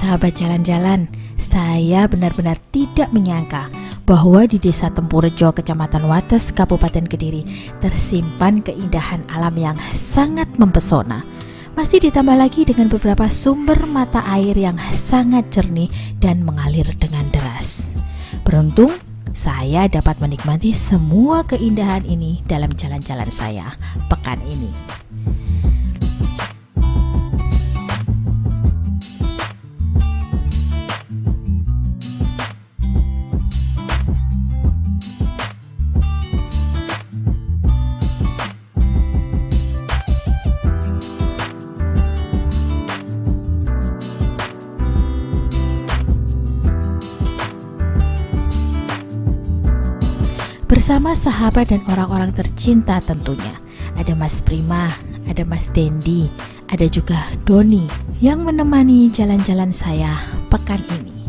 sahabat jalan-jalan, saya benar-benar tidak menyangka bahwa di Desa Tempurejo, Kecamatan Wates, Kabupaten Kediri tersimpan keindahan alam yang sangat mempesona. Masih ditambah lagi dengan beberapa sumber mata air yang sangat jernih dan mengalir dengan deras. Beruntung saya dapat menikmati semua keindahan ini dalam jalan-jalan saya pekan ini. Bersama sahabat dan orang-orang tercinta tentunya. Ada Mas Prima, ada Mas Dendi, ada juga Doni yang menemani jalan-jalan saya pekan ini.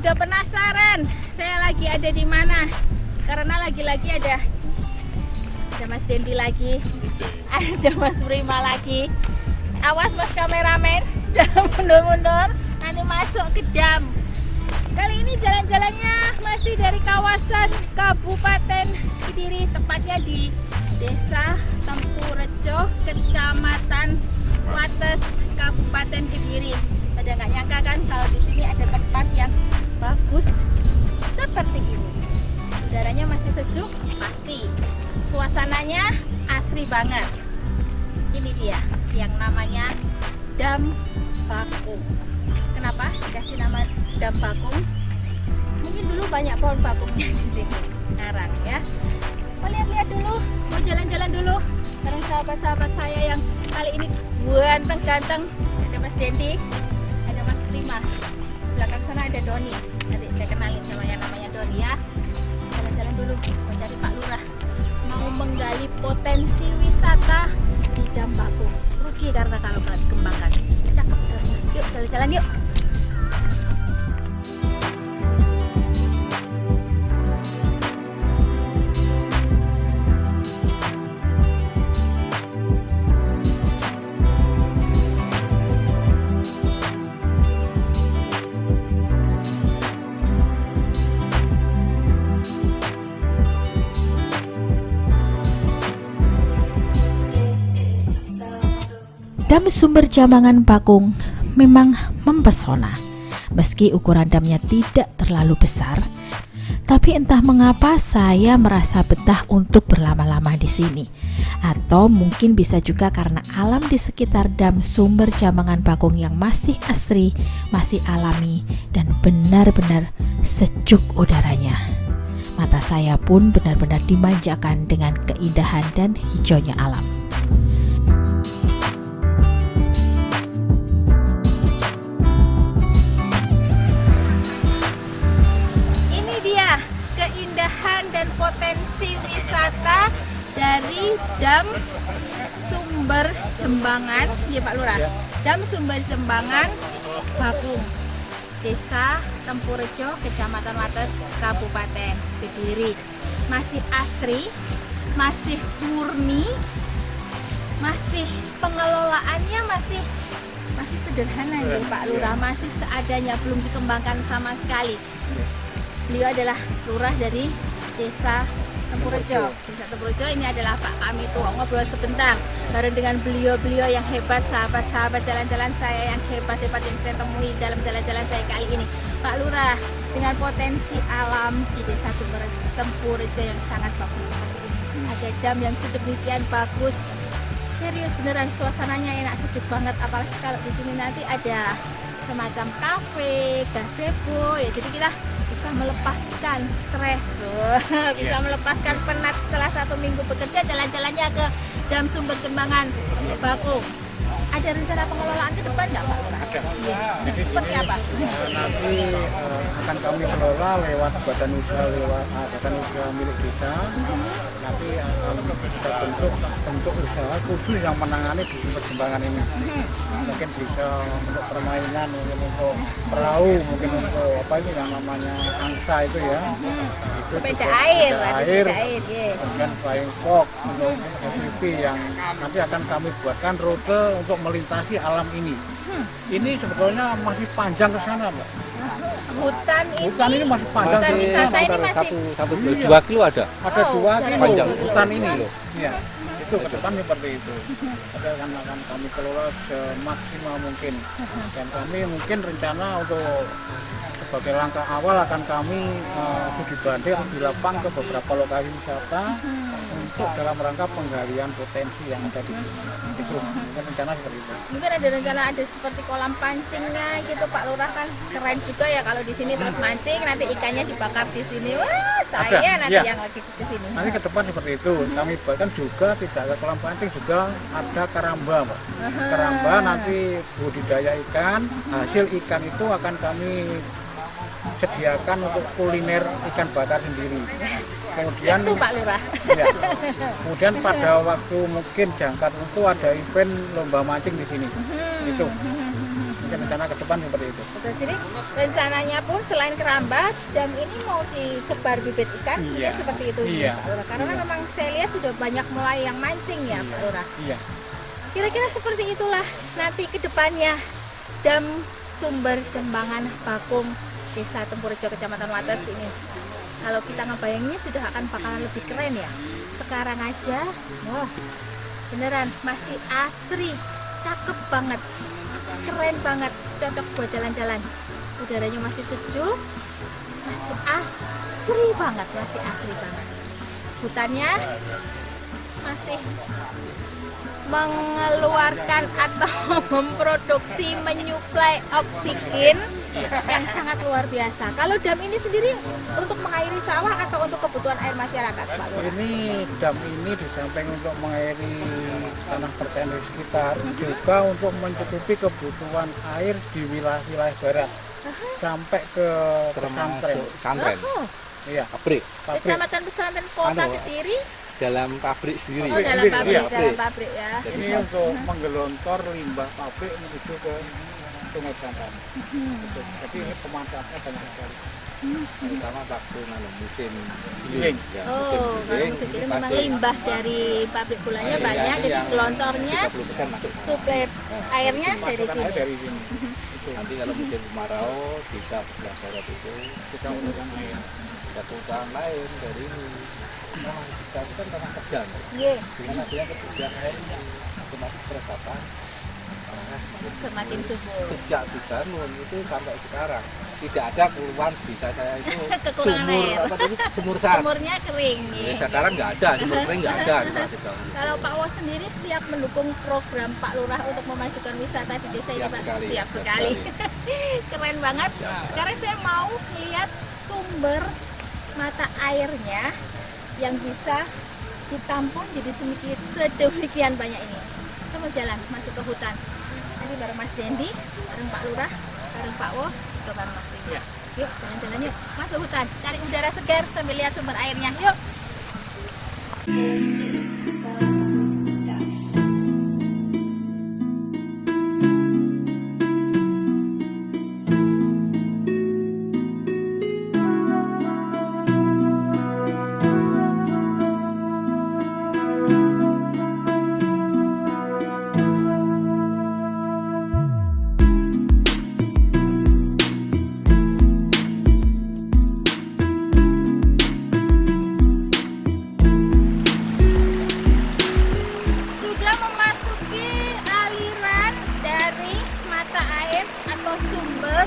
Udah penasaran saya lagi ada di mana, karena lagi-lagi ada Mas Dendi lagi, ada Mas Prima lagi. Awas Mas kameramen, jangan mundur-mundur, nanti masuk ke dam. Kali ini jalan-jalannya masih dari kawasan Kabupaten Kediri, tepatnya di Desa Tempurejo, Kecamatan Wates, Kabupaten Kediri. Pada nggak nyangka kan kalau di sini ada tempat yang bagus seperti ini. Udaranya masih sejuk, pasti. Suasananya asri banget. Ini dia yang namanya Dam Bakung. Kenapa dikasih nama Dam Bakung? Mungkin dulu banyak pohon bakungnya di sini. Sekarang ya. Mau lihat-lihat dulu, mau jalan-jalan dulu. Karena sahabat-sahabat saya yang kali ini ganteng-ganteng. Ada Mas Dendi, ada Mas Prima. Belakang sana ada Doni. Nanti saya kenalin sama yang namanya Doni ya. Jalan-jalan dulu, mau cari Pak Lurah. Mau menggali potensi wisata di Dam Bakung. Rugi karena kalau nggak dikembangkan. Cakep. Yuk jalan-jalan yuk. Dam Sumber Jambangan Bakung memang mempesona. Meski ukuran damnya tidak terlalu besar, tapi entah mengapa saya merasa betah untuk berlama-lama di sini. Atau mungkin bisa juga karena alam di sekitar Dam Sumber Jambangan Bakung yang masih asri, masih alami, dan benar-benar sejuk udaranya. Mata saya pun benar-benar dimanjakan dengan keindahan dan hijaunya alam. Keindahan dan potensi wisata dari Dam Sumber Jambangan, ya Pak Lurah. Dam Sumber Jambangan Bakung, Desa Tempurejo, Kecamatan Wates, Kabupaten Kediri. Masih asri, masih murni, masih pengelolaannya masih sederhana ya Pak Lurah, masih seadanya, belum dikembangkan sama sekali. Beliau adalah lurah dari Desa Tempurejo. Desa Tempurejo ini adalah Pak kami tuh. Ngobrol sebentar bareng dengan beliau-beliau yang hebat, sahabat-sahabat jalan-jalan saya yang hebat-hebat yang saya temui dalam jalan-jalan saya kali ini. Pak Lurah, dengan potensi alam di Desa Tempurejo yang sangat bagus seperti ini. Ada dam yang sedemikian bagus. Serius beneran, suasananya enak, sejuk banget. Apalagi kalau di sini nanti ada semacam kafe, gazebo ya, jadi kita bisa melepaskan stres, bisa melepaskan penat setelah 1 minggu bekerja. Jalan-jalannya ke Dam Sumber Jambangan Bakung. Ada rencana pengelolaan ke depan nggak Pak? ada. Jadi Seperti ini apa? nanti akan kami kelola lewat badan usaha milik kita. Nanti akan kita bentuk usaha khusus yang menangani di sumber Jambangan ini. Mungkin bisa untuk permainan, mungkin untuk perahu, mungkin untuk apa ini yang namanya angsa itu ya. Itu Sepeda juga air, sepeda ada air, sepeda air, ya. kemudian flying fox untuk FPV yang nanti akan kami buatkan rute untuk melintasi alam ini. Ini sebetulnya masih panjang ke sana, Mbak. Hutan Hutan ini masih panjang. Hutan ke wisata sana. ini masih satu Iya. 2 kilo ada. Ada Oh, 2 jadi kilo panjang. hutan ini loh. Iya. Itu ke depan seperti itu. Tapi akan kami kelola semaksimal mungkin. Dan kami mungkin rencana untuk sebagai langkah awal akan kami studi banding di lapang ke beberapa lokasi wisata untuk dalam rangka penggalian potensi yang ada di sini. Itu mungkin rencana seperti itu. mungkin ada rencana ada seperti kolam pancingnya gitu Pak Lurah, kan keren juga ya kalau di sini terus mancing nanti ikannya dibakar di sini. Wah, saya Ada, nanti iya. yang lagi ke sini. Nanti ke depan seperti itu. Kami bahkan juga tidak ada kolam pancing, juga ada karamba, Mbak. Karamba nanti budidaya ikan, hasil ikan itu akan kami sediakan untuk kuliner ikan bakar sendiri. Kemudian Itu Pak Lurah. ya, kemudian pada waktu mungkin jangka tertentu ada event lomba mancing di sini. Itu mungkin rencana ke depan seperti itu. Betul, jadi rencananya pun selain keramba, dam ini mau disebar bibit ikan, Iya. mungkin seperti itu Iya. Pak Lurah. Karena memang saya lihat sudah banyak mulai yang mancing ya Pak Lurah. Iya. Kira-kira seperti itulah nanti ke depannya dam sumber Jambangan Bakung Desa Tempurrejo Kecamatan Wates ini. Kalau kita ngebayanginnya sudah akan bakalan lebih keren ya. Sekarang aja, wah beneran masih asri, cakep banget, keren banget, cocok buat jalan-jalan. Udaranya masih sejuk, masih asri banget, masih asri banget. Hutannya masih mengeluarkan atau memproduksi, menyuplai oksigen yang sangat luar biasa. Kalau dam ini sendiri untuk mengairi sawah atau untuk kebutuhan air masyarakat, Pak Lurah? Ini dam ini di samping untuk mengairi tanah pertanian di sekitar, juga untuk mencukupi kebutuhan air di wilayah barat sampai ke pesantren. Termasuk pesantren, Oh, Iya, pabrik. pabrik. Kecamatan Pesantren Kota Anu, Kediri. Dalam pabrik sendiri. Oh, dalam sendiri, pabrik, iya. dalam pabrik ya. Ini untuk menggelontor limbah pabrik menuju ke Sungai Berantas. Jadi ini pemanfaatnya banyak sekali. Terutama waktu musim Giling. ya, Oh, kalau musim ini memang limbah dari pabrik gulanya banyak, jadi gelontornya 30% masuk. suplai airnya dari Masukkan air sini. dari sini. Itu Nanti kalau musim kemarau bisa sebelah barat itu kita urusan air. ada perusahaan lain dari ini. Nah, kita itu kan tanah kerjaan. Iya, Dengan adanya kebutuhan air ini otomatis peresapan semakin subur. sejak dibangun itu sampai sekarang tidak ada keluhan bisa saya itu Kekurangan sumur air. apa tadi sumur sat. Sumurnya kering Ya, nih. sekarang nggak ada sumur kering nggak ada di Pasir Gawang. Kalau Pak Was sendiri siap mendukung program Pak Lurah untuk memajukan wisata di desa ini, Siap Pak? sekali. Siap Siap sekali. Keren banget. Siap. Sekarang saya mau lihat sumber mata airnya yang bisa ditampung jadi sedemikian banyak ini. Kita mau jalan masuk ke hutan. Tadi bareng Mas Dendi, bareng Pak Lurah, bareng Pak Wo, juga bareng Mas Dendi. Iya. Yuk, jalan-jalan yuk. Masuk hutan, cari udara segar sambil lihat sumber airnya. Yuk. Sudah memasuki aliran dari mata air atau sumber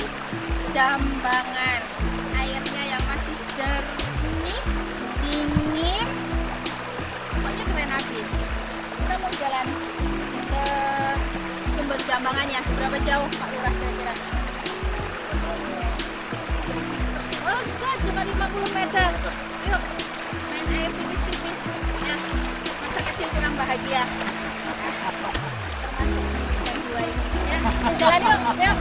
Jambangan. Airnya yang masih jernih, dingin, pokoknya keren habis. Kita mau jalan ke sumber Jambangannya. Berapa jauh Pak Lurah kira-kira? Oh, dekat, cuma 50 meter. Yuk, main air tipis-tipis. Ya, masa kecil kurang bahagia. Termasuk yang dua ini. Ya, jalan yuk, yuk.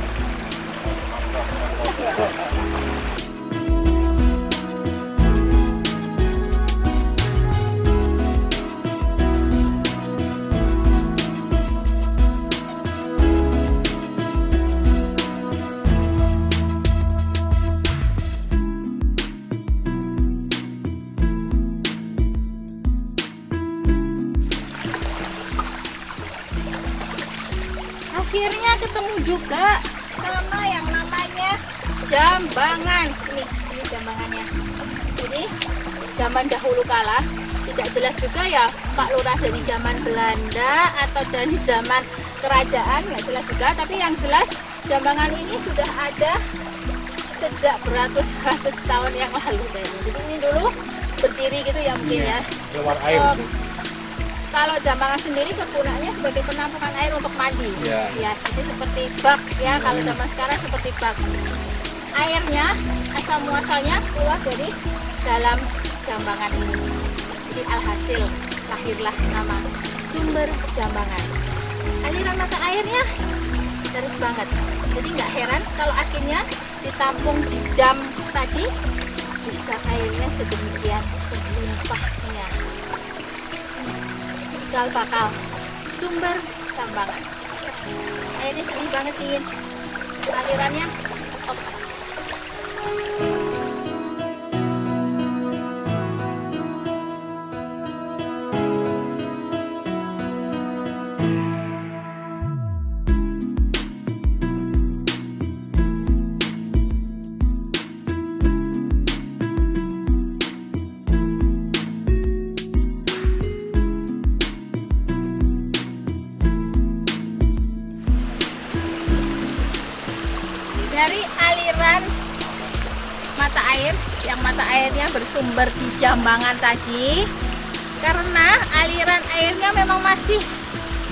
Akhirnya ketemu juga sama yang namanya jambangan. Ini jambangannya. Jadi zaman dahulu kala tidak jelas juga ya Pak Lurah dari zaman Belanda atau dari zaman kerajaan, nggak jelas juga. Tapi yang jelas jambangan ini sudah ada sejak beratus-ratus tahun yang lalu. Jadi ini dulu berdiri gitu ya mungkin ya. Keluar air. Kalau jambangan sendiri kegunaannya sebagai penampungan air untuk mandi. Ya. Ya, jadi seperti bak ya. Kalau zaman sekarang seperti bak. Airnya asal muasalnya keluar dari dalam jambangan ini. Jadi alhasil lahirlah nama sumber jambangan. Aliran mata airnya terus banget. Jadi nggak heran kalau akhirnya ditampung di dam tadi bisa airnya sedemikian berlimpahnya. Cikal bakal sumber jambangan. Airnya jernih banget, dingin. Alirannya opas. Dari aliran mata air yang mata airnya bersumber di jambangan tadi, karena aliran airnya memang masih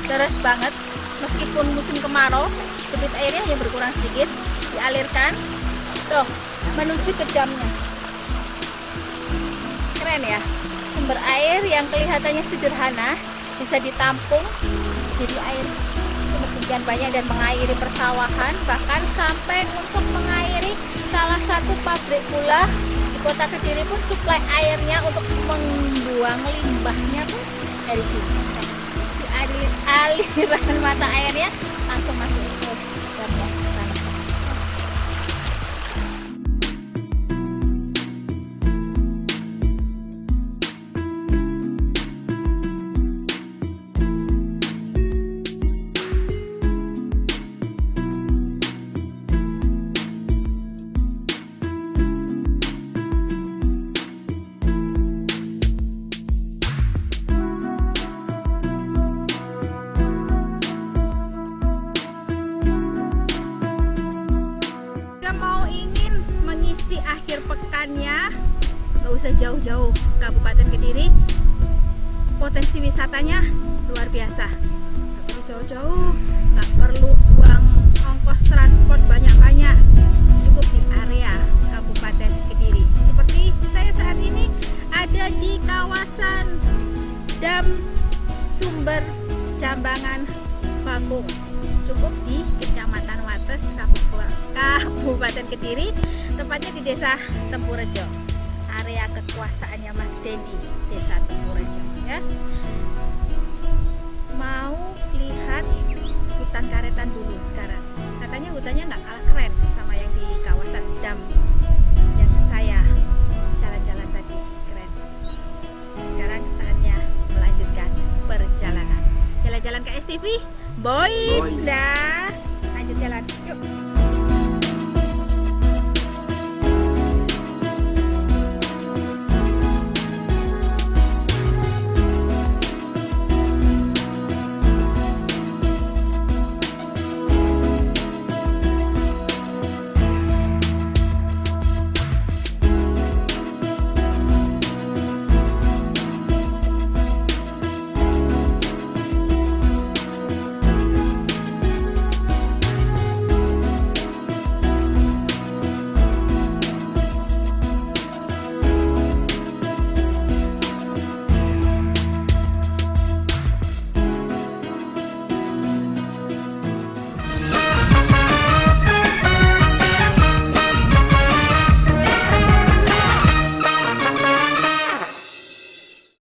deras banget meskipun musim kemarau, debit airnya yang berkurang sedikit, dialirkan tuh menuju ke damnya. Keren ya, sumber air yang kelihatannya sederhana bisa ditampung jadi air sedemikian banyak dan mengairi persawahan, bahkan sampai untuk mengairi salah satu pabrik gula di kota Kediri pun suplai airnya untuk membuang limbahnya pun dari sini. Di aliran mata airnya langsung masuk ke damnya sana. Akhir pekannya nggak usah jauh-jauh Kabupaten Kediri, potensi wisatanya luar biasa. Nggak perlu jauh-jauh, nggak perlu buang ongkos transport banyak-banyak, cukup di area Kabupaten Kediri. Seperti saya saat ini ada di kawasan Dam Sumber Jambangan Bakung, cukup di Kecamatan Wates, Kabupaten Kediri, tepatnya di Desa Tempurejo, area kekuasaannya Mas Dendi, Desa Tempurejo ya. Mau lihat hutan karetan dulu sekarang. Katanya hutannya nggak kalah keren sama yang di kawasan Dam yang saya jalan-jalan tadi, keren. Sekarang saatnya melanjutkan perjalanan. Jalan-jalan ke STV, boys. Dah.